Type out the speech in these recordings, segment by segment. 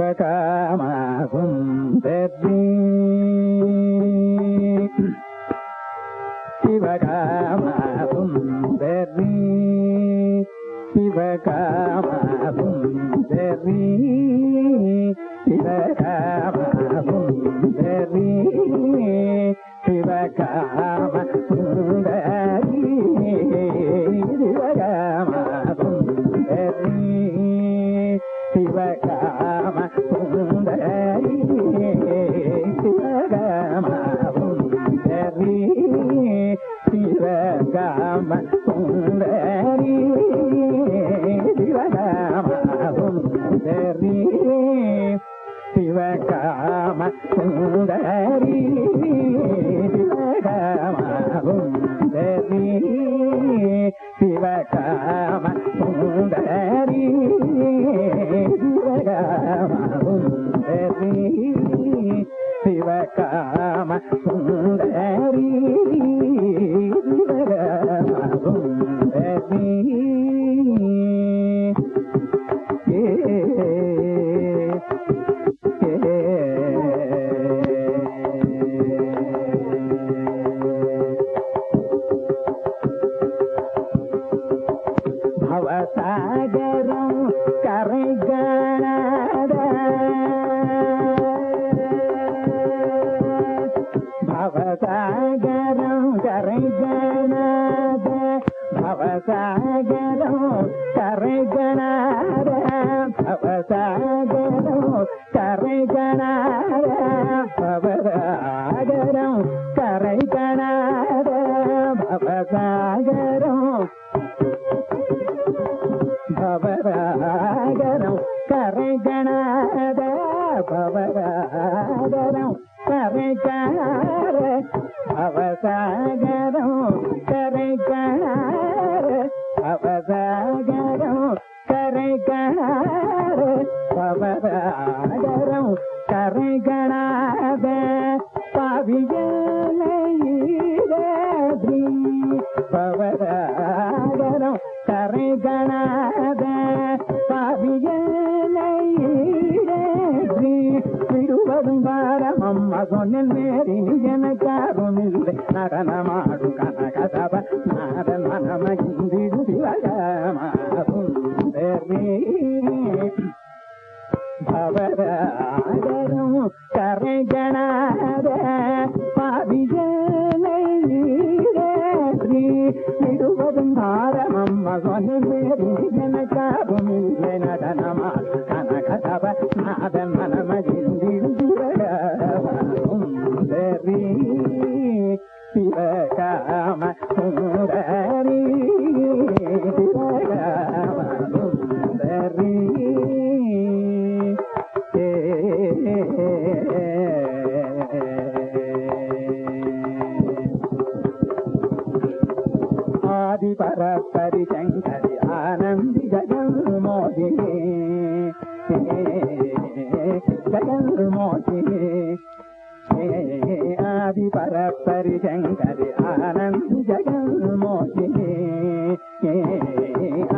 சிவகாம சுந்தரி சிவகாம சுந்தரி சிவகாம சுந்தரி சிவகாம சுந்தரி சிவகாம சுந்தரி சிவகாம சுந்தரி சிவகாம சுந்தரி சிவகாம சுந்தரி சிவகாம சுந்தரி சிவகாம சுந்தரி சிவகாம சுந்தரி சிவகாம சுந்தரி சிவகாம சுந்தரி சிவகாம சுந்தரி சிவகாம சுந்தரி சிவகாம சுந்தரி பவசாகரம் கரைகாணாத பவசாகரம் கரைகாணாத பவசாகரம் கரைகாணாத பவசாகரம் கரைகாணாத பவசாகரம் கரைகாணாத பவசாகரம் பவராகரம் கரைகணாத பவராகரம் கரைகணாத அவசாகரம் கரைகணாத அவசாகரம் கரைகணாத பவராகரம் கரைகணாத பாவியலையீரே பவராகரம் கரைகணாத பாவியலையீரே விடுவதும் பாரமம் மகனில் மேரி எனக்காரும் இல்லை நடனமாடும் கனகதப நாதன் மனமகிந்திடு சிவகாம சுந்தரி பவராகரம் கரைகணாத பாவியலையீரே விடுவதும் பாரமம் மகனில் மேரி எனக்காரும் இல்லை நடனமா கனகதப நாதன் மனமகிந்திடு சிவகாம சுந்தரி சிவகாம சுந்தரி சிவகாம சுந்தரி ஆதி பரப்பரி சங்கரி ஆனந்தி ஜகன்மோகினி ஜகன்மோகினி ஆதி பரப்பரி சங்கரி ஆனந்தி ஜகன்மோகினி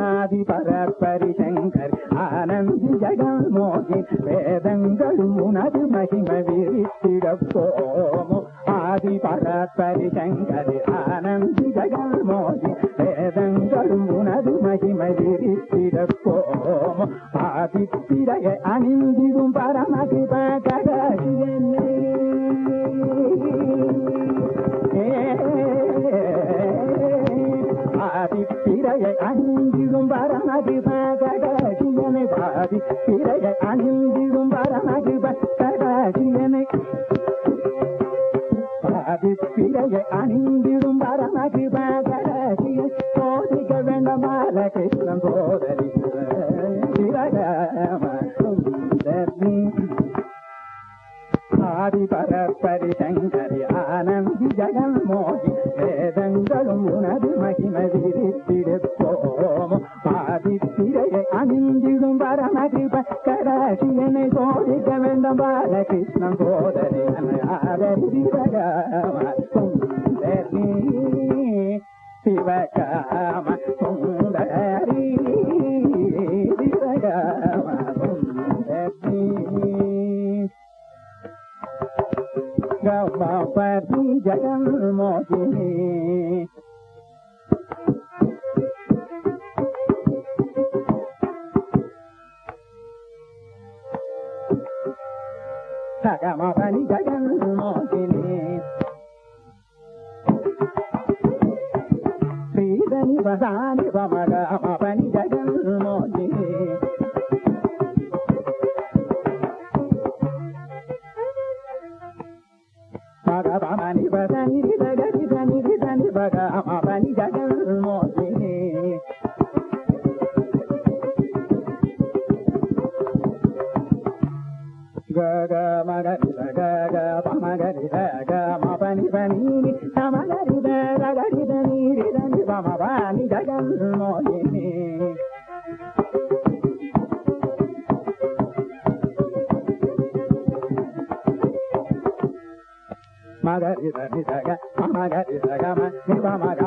ஆதி பரப்பரி சங்கரி ஆனந்தி ஜகன்மோகினி வேதங்களும் உனது மகிம விரித்திடப்போமோ ஆதி பரப்பரி சங்கரி ஆனந்தி ஜகன்மோகினி வேதங்களும் உனது மகிம விரித்திடப்போமோ ஆதித்திரைய அணிந்திடும் பரமகிப கடாசியனே ஆதித்திரைய அணிந்திடும் பரமகிப கடாசியனை ஆதித்திரைய அணிந்திடும் பரமகிப கடாசியனை ஆதித்திரைய அணிந்திடும் பரமகிப கடாசியை சோதிக்க வேண்டமால கிருஷ்ணன் சோதரி சிவகாம சுந்தரி ஆதி பரப்பரி சங்கரி ஆனந்தி ஜகன்மோகி வேதங்களும் உனது மகிம விரித்திடப்போமோ ஆதித்திரையை அணிந்திடும் பரமகிப கடாசியனை சோதிக்க வேண்டும் பாலகிருஷ்ணன் சோதரி ஆதரி சிவகாம சுந்தரி சிவகாம சுந்தரி சிவகாம சுந்தரி గమపతి జగన్మోహిని సగమపని జగన్మోహిని శ్రీధని వసాని వమగమపని జగన్మోహిని మగమని వసని రిదని రిదని రిదని వగమపని జగన్మోహిని గగ మగరి గగ పమగరి గగ మపని పని సమగరి గగరి దని రిదని పమపని జగన్మోహిని మగరి దని గగ పమగరి గగ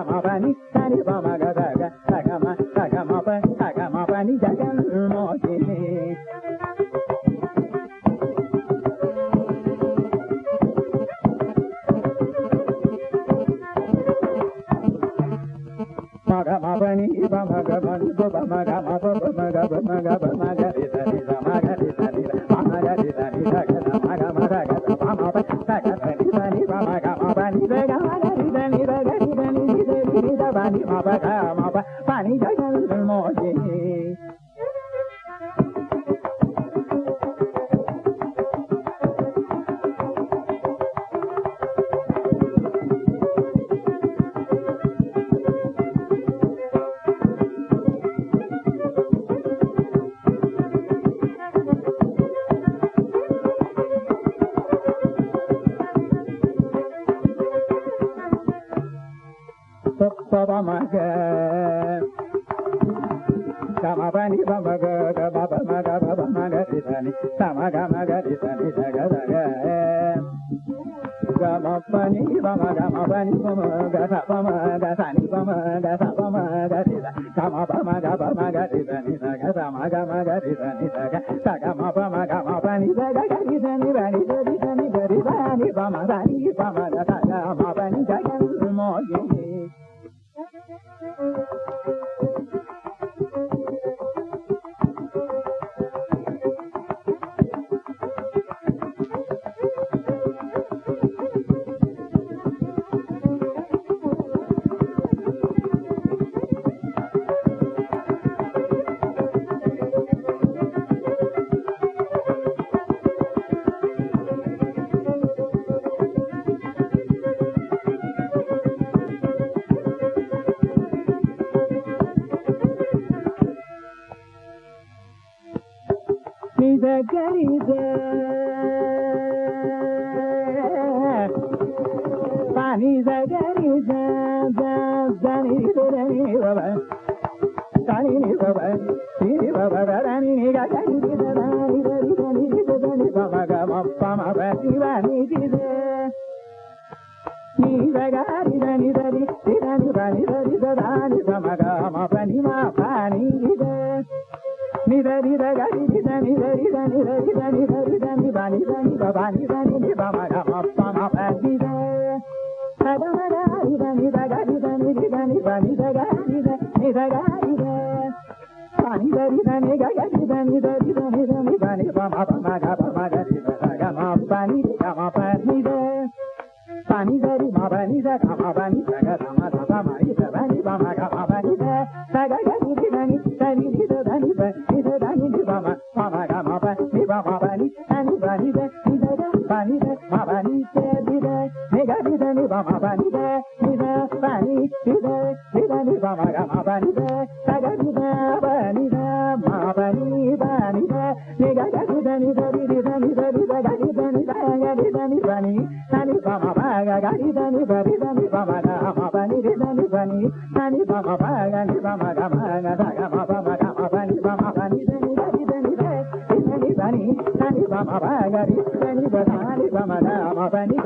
మపని సని పమగ గగ గగమ గగమప గగమపని జగన్మోహిని మగమపని పమగమని పమగమగమగమగమగరి దని సమగరి దని పమగరి దని గగ మగమగ పమప సగరి దని పమగమపని గగమగరి దని గగరి దని దిరి దబని మపగమప పని జగన్మోహిని పమగ సమపని పమగ గమపమగ పమగరి దని సమగమగరి దని దగ దగ గమపని పమగమపని పమగ సపమగ సని పమగ సపమగరి గమపమగ పమగరి దని దగ సమగమగరి దని దగ సగమపమగమపని దగ గరి దని దని దరి దని దరి దని పమగరి పమగ సగమపని జగన్మోహిని గరిద పాని గరిద దని దని బబ దని బబ ని బబ దని గరి దని దని దని దని బబ గమ పమ బని బని దిద ని గరి దని దని దని బని దని దని బమ గమ పని మా పాని దిద ni dari dari ni dari dari dari dari dari dari bani bani bani bani ni bama gama pama bani da ada dari dari dari dari dari bani dari ni dari bani dari dari gari dari dari dari dari bani bama bama gama dari gama bani gama bani da bani dari ma bani da gama bani da gama da bani da bani bama gama bani da saga gari dari dari dari bani dani bama mama gama bani bama bani dani bani da bani da ma bani da mega dani bama bani da bani da dani bama gama bani da saga bani da ma bani bani da mega dani dani dani dani dani bani dani bama baga gari dani bama gama bani dani bani dani bama baga dani bama gama gama bama bani bama bani dani dani bani dani bama baga gari dani bama gama bani